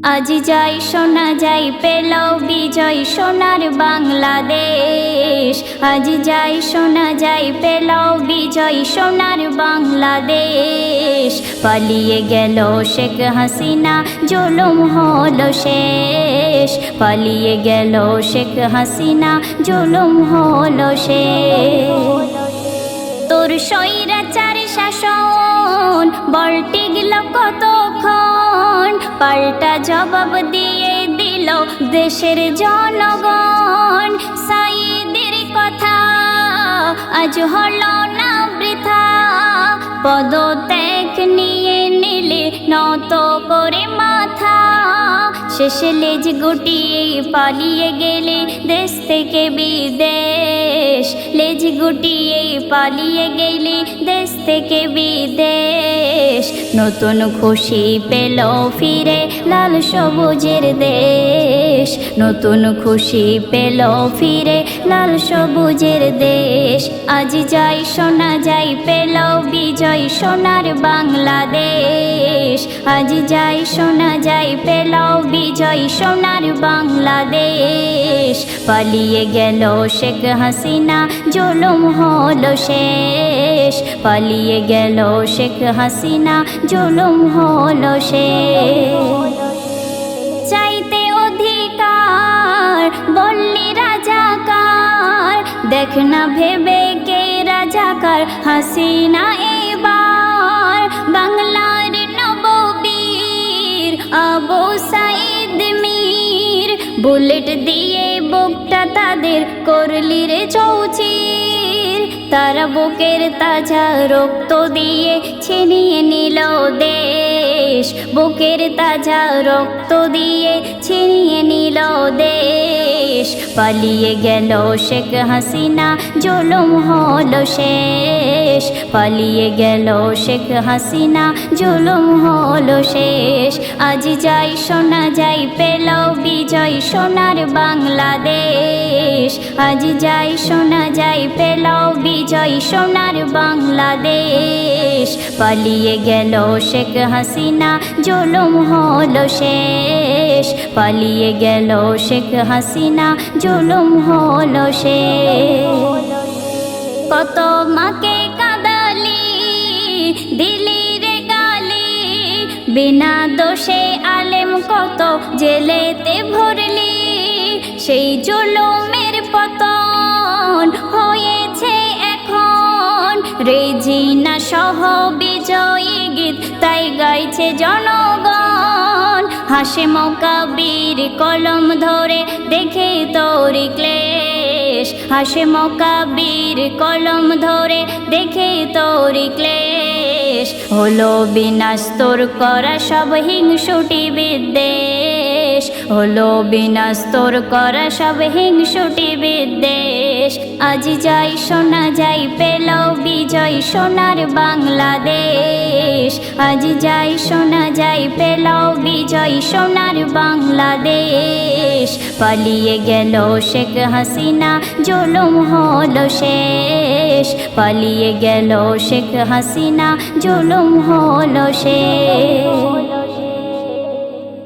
আজ যাই শোনা যাই পেল বিজয় সোনার বাংলাদেশ। আজ যাই শোনা যাই পেল বিজয় সোনার বাংলাদেশ। পালিয়ে গেল শেখ হাসিনা জুলুম হলো শেষ। পালিয়ে গেল শেখ হাসিনা জুলুম হলো শেষ। তোর স্বৈরাচার শাসন বল টিকল কতক্ষণ, পাল্টা জবাব দিয়ে দিল দেশের জনগণ। সাঈদের কথা আজ হলো না বৃথা, পদত্যাগ নিয়ে নিলে নত করে মাথা। শেষে লেজ গুটিয়ে পালিয়ে গেলে দেশ থেকে বিদেশ। লেজ গুটিয়ে পালিয়ে গেলে দেশ থেকে বিদেশ। নতুন খুশি পেল ফিরে লাল সবুজের দেশ। নতুন খুশি পেল ফিরে লাল সবুজের দেশ। আজ যাই শোনা যাই পেল বিজয় সোনার বাংলাদেশ। আজ যাই শোনা যাই পেল বিজয় সোনার বাংলাদেশ। পালিয়ে গেল শেখ হাসিনা জুলুম হলো শেষ। পালিয়ে গেল শেখ হাসিনা জুলুম হলো শেষ। চাইতে অধিকার বললি রাজাকার, দেখ না ভেবে কে রাজাকার হাসিনা এবার। বাংলার নববীর আবু সাঈদ মীর, বুলেট দিয়ে বুকটা তাদের করলি রে চৌচির। তারা বুকের তাজা রক্ত দিয়ে ছিনিয়ে নিল দেশ। বুকের তাজা রক্ত দিয়ে ছিনিয়ে নিল দেশ। পালিয়ে গেল শেখ হাসিনা জুলুম হলো শেষ। পালিয়ে গেল শেখ হাসিনা জুলুম হলো শেষ। আজ যাই শোনা যাই পেল বিজয় সোনার বাংলাদেশ। আজ যাই শোনা যাই পেল বিজয় সোনার বাংলাদেশ। পালিয়ে গেল শেখ হাসিনা জুলুম হলো শেষ। পালিয়ে গেল শেখ হাসিনা জুলুম হলো শেষ। কত মাকে কাঁদালি দিলি রে গালি, বিনা দোষে আলেম কত জেলেতে ভরলি। সেই জুলুমের পতন হয়েছে এখন, রেজিনা সহ বিজয়ী গীত তাই গাইছে জনগণ। হাশেম কবির কলম ধরে দেখে তোর ক্লেশ। হাশেম কবির কলম ধরে দেখে তোর ক্লেশ। হলো বিনাশ তোর করা সব হিংসুটি বিদ্বেষ। হলো বিনাশ তোর করা সব হিংসুটি বিদ্বেষ। আজ যাই শোনা যাই পেল বিজয় সোনার বাংলাদেশ। আজ যাই শোনা যাই পেল বিজয় সোনার বাংলাদেশ। পালিয়ে গেল শেখ হাসিনা জুলুম হলো শেষ। পালিয়ে গেল শেখ হাসিনা জুলুম হলো শেষ।